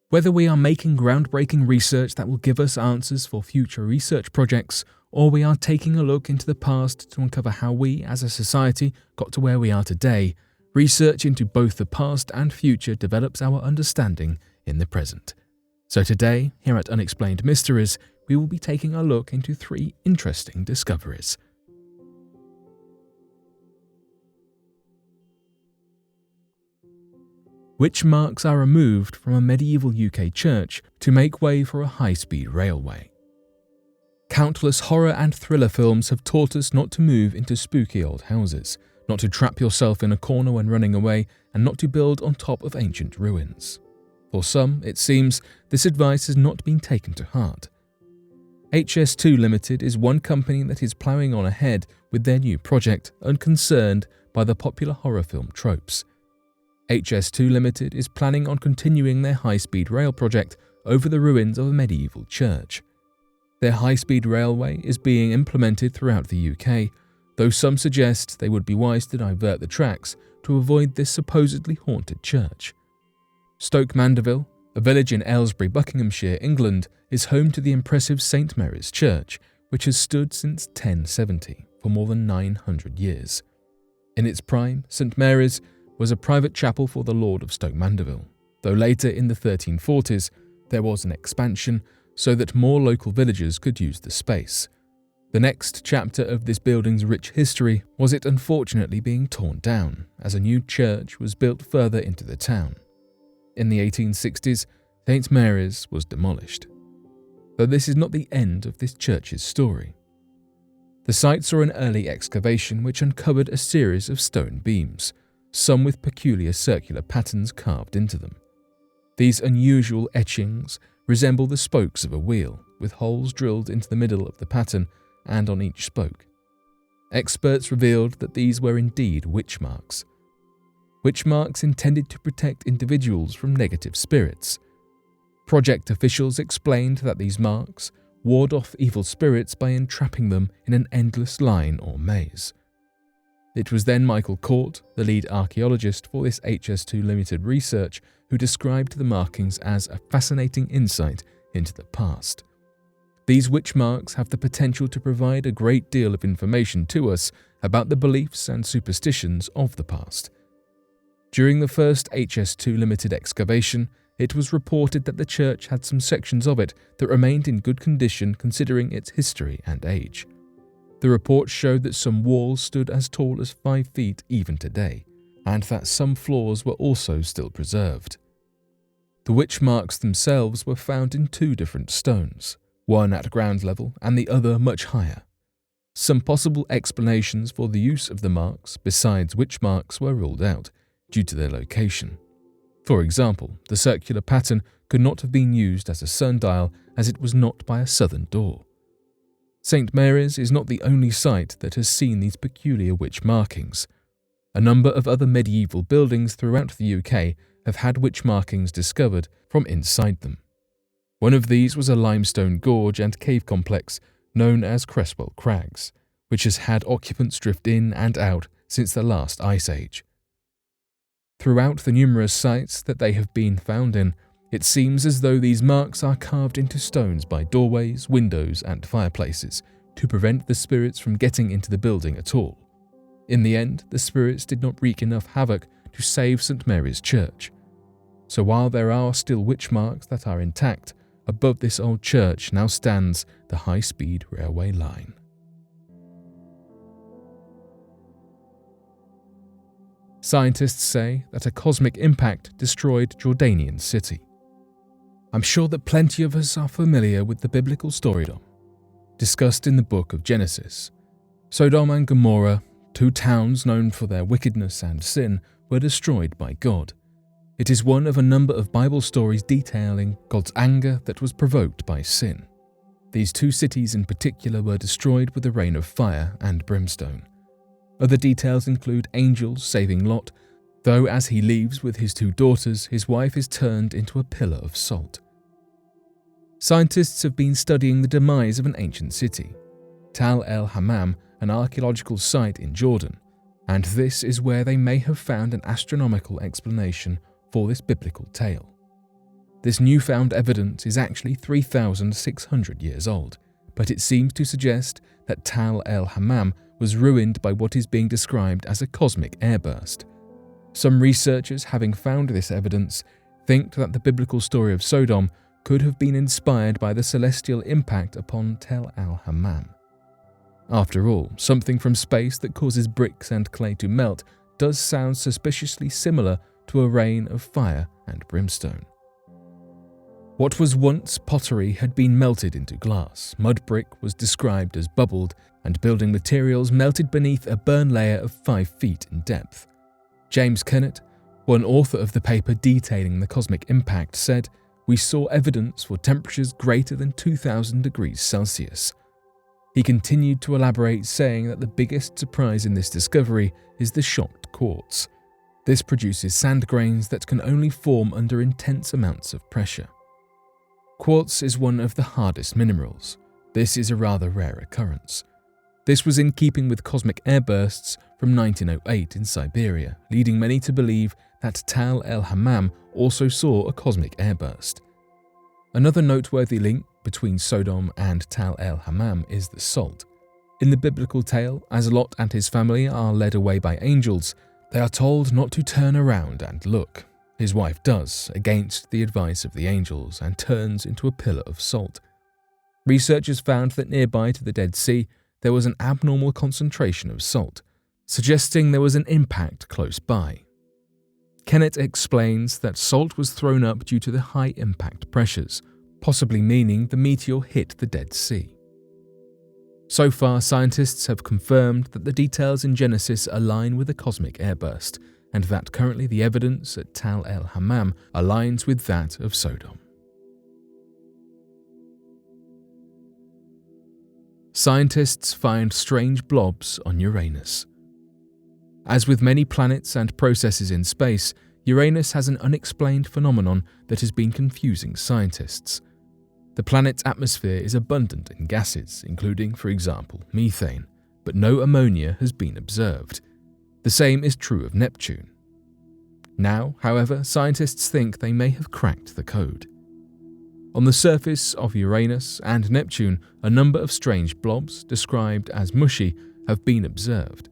Whether we are making groundbreaking research that will give us answers for future research projects, or we are taking a look into the past to uncover how we as a society got to where we are today, research into both the past and future develops our understanding in the present. So today, here at Unexplained Mysteries, we will be taking a look into 3 interesting discoveries. Witch marks are removed from a medieval UK church to make way for a high-speed railway. Countless horror and thriller films have taught us not to move into spooky old houses, not to trap yourself in a corner when running away, and not to build on top of ancient ruins. For some, it seems, this advice has not been taken to heart. HS2 Limited is one company that is ploughing on ahead with their new project, unconcerned by the popular horror film tropes. HS2 Limited is planning on continuing their high-speed rail project over the ruins of a medieval church. Their high-speed railway is being implemented throughout the UK, though some suggest they would be wise to divert the tracks to avoid this supposedly haunted church. Stoke Mandeville, a village in Aylesbury, Buckinghamshire, England, is home to the impressive St Mary's Church, which has stood since 1070, for more than 900 years. In its prime, St Mary's was a private chapel for the Lord of Stoke Mandeville, though later in the 1340s there was an expansion so that more local villagers could use the space. The next chapter of this building's rich history was it unfortunately being torn down, as a new church was built further into the town. In the 1860s, St Mary's was demolished. Though this is not the end of this church's story. The site saw an early excavation which uncovered a series of stone beams, some with peculiar circular patterns carved into them. These unusual etchings resemble the spokes of a wheel, with holes drilled into the middle of the pattern and on each spoke. Experts revealed that these were indeed witch marks. Witch marks intended to protect individuals from negative spirits. Project officials explained that these marks ward off evil spirits by entrapping them in an endless line or maze. It was then Michael Court, the lead archaeologist for this HS2 Limited research, who described the markings as a fascinating insight into the past. These witch marks have the potential to provide a great deal of information to us about the beliefs and superstitions of the past. During the first HS2 Limited excavation, it was reported that the church had some sections of it that remained in good condition considering its history and age. The report showed that some walls stood as tall as 5 feet even today, and that some floors were also still preserved. The witch marks themselves were found in 2 different stones, one at ground level and the other much higher. Some possible explanations for the use of the marks besides witch marks were ruled out, due to their location. For example, the circular pattern could not have been used as a sundial as it was not by a southern door. St Mary's is not the only site that has seen these peculiar witch markings. A number of other medieval buildings throughout the UK have had witch markings discovered from inside them. One of these was a limestone gorge and cave complex known as Cresswell Crags, which has had occupants drift in and out since the last ice age. Throughout the numerous sites that they have been found in, it seems as though these marks are carved into stones by doorways, windows, and fireplaces to prevent the spirits from getting into the building at all. In the end, the spirits did not wreak enough havoc to save St Mary's Church. So while there are still witch marks that are intact, above this old church now stands the high-speed railway line. Scientists say that a cosmic impact destroyed Jordanian city. I'm sure that plenty of us are familiar with the biblical story discussed in the book of Genesis. Sodom and Gomorrah, 2 towns known for their wickedness and sin, were destroyed by God. It is one of a number of Bible stories detailing God's anger that was provoked by sin. These 2 cities in particular were destroyed with a rain of fire and brimstone. Other details include angels saving Lot, though as he leaves with his 2 daughters, his wife is turned into a pillar of salt. Scientists have been studying the demise of an ancient city, Tal el-Hammam, an archaeological site in Jordan, and this is where they may have found an astronomical explanation for this biblical tale. This newfound evidence is actually 3,600 years old, but it seems to suggest that Tal el-Hammam was ruined by what is being described as a cosmic airburst. Some researchers, having found this evidence, think that the biblical story of Sodom could have been inspired by the celestial impact upon Tal el-Hammam. After all, something from space that causes bricks and clay to melt does sound suspiciously similar to a rain of fire and brimstone. What was once pottery had been melted into glass, mud brick was described as bubbled, and building materials melted beneath a burn layer of 5 feet in depth. James Kennett, one author of the paper detailing the cosmic impact, said, "We saw evidence for temperatures greater than 2,000 degrees Celsius." He continued to elaborate, saying that the biggest surprise in this discovery is the shocked quartz. This produces sand grains that can only form under intense amounts of pressure. Quartz is one of the hardest minerals. This is a rather rare occurrence. This was in keeping with cosmic airbursts from 1908 in Siberia, leading many to believe that Tal el-Hammam also saw a cosmic airburst. Another noteworthy link between Sodom and Tal el-Hammam is the salt. In the biblical tale, as Lot and his family are led away by angels, they are told not to turn around and look. His wife does, against the advice of the angels, and turns into a pillar of salt. Researchers found that nearby to the Dead Sea, there was an abnormal concentration of salt, suggesting there was an impact close by. Kennett explains that salt was thrown up due to the high impact pressures, possibly meaning the meteor hit the Dead Sea. So far, scientists have confirmed that the details in Genesis align with a cosmic airburst, and that currently the evidence at Tal el-Hammam aligns with that of Sodom. Scientists find strange blobs on Uranus. As with many planets and processes in space, Uranus has an unexplained phenomenon that has been confusing scientists. The planet's atmosphere is abundant in gases, including, for example, methane, but no ammonia has been observed. The same is true of Neptune. Now, however, scientists think they may have cracked the code. On the surface of Uranus and Neptune, a number of strange blobs, described as mushy, have been observed.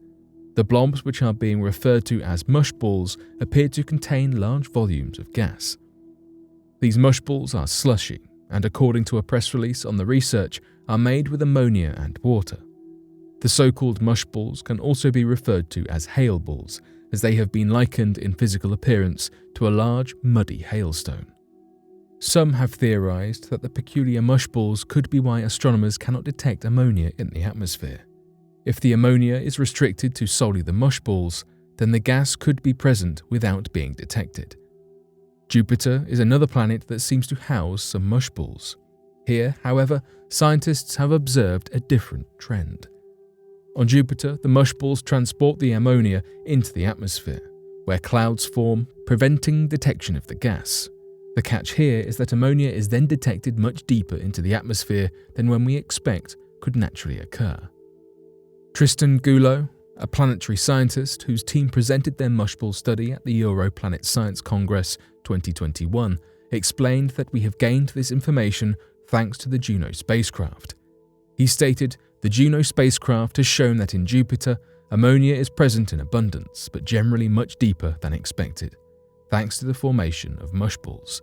The blobs, which are being referred to as mushballs, appear to contain large volumes of gas. These mushballs are slushy, and according to a press release on the research, are made with ammonia and water. The so-called mushballs can also be referred to as hail balls, as they have been likened in physical appearance to a large, muddy hailstone. Some have theorized that the peculiar mushballs could be why astronomers cannot detect ammonia in the atmosphere. If the ammonia is restricted to solely the mushballs, then the gas could be present without being detected. Jupiter is another planet that seems to house some mushballs. Here, however, scientists have observed a different trend. On Jupiter, the mushballs transport the ammonia into the atmosphere, where clouds form, preventing detection of the gas. The catch here is that ammonia is then detected much deeper into the atmosphere than when we expect could naturally occur. Tristan Goulot, a planetary scientist whose team presented their mushball study at the Europlanet Science Congress 2021, explained that we have gained this information thanks to the Juno spacecraft. He stated, "The Juno spacecraft has shown that in Jupiter, ammonia is present in abundance, but generally much deeper than expected, thanks to the formation of mushballs."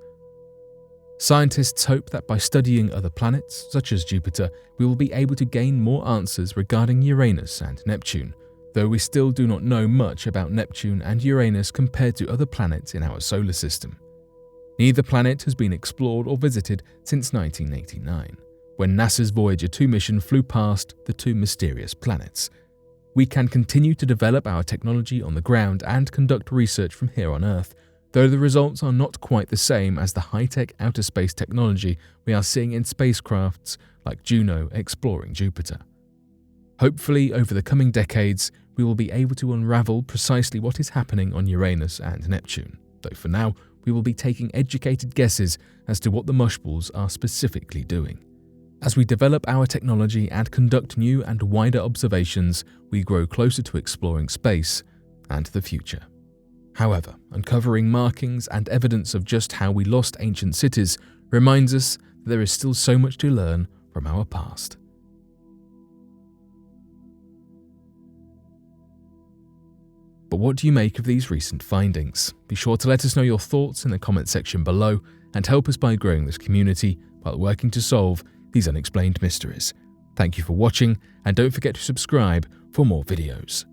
Scientists hope that by studying other planets, such as Jupiter, we will be able to gain more answers regarding Uranus and Neptune, though we still do not know much about Neptune and Uranus compared to other planets in our solar system. Neither planet has been explored or visited since 1989, when NASA's Voyager 2 mission flew past the two mysterious planets. We can continue to develop our technology on the ground and conduct research from here on Earth, though the results are not quite the same as the high-tech outer space technology we are seeing in spacecrafts like Juno exploring Jupiter. Hopefully, over the coming decades, we will be able to unravel precisely what is happening on Uranus and Neptune, though for now, we will be taking educated guesses as to what the mushballs are specifically doing. As we develop our technology and conduct new and wider observations, we grow closer to exploring space and the future. However, uncovering markings and evidence of just how we lost ancient cities reminds us that there is still so much to learn from our past. But what do you make of these recent findings? Be sure to let us know your thoughts in the comment section below and help us by growing this community while working to solve these unexplained mysteries. Thank you for watching, and don't forget to subscribe for more videos.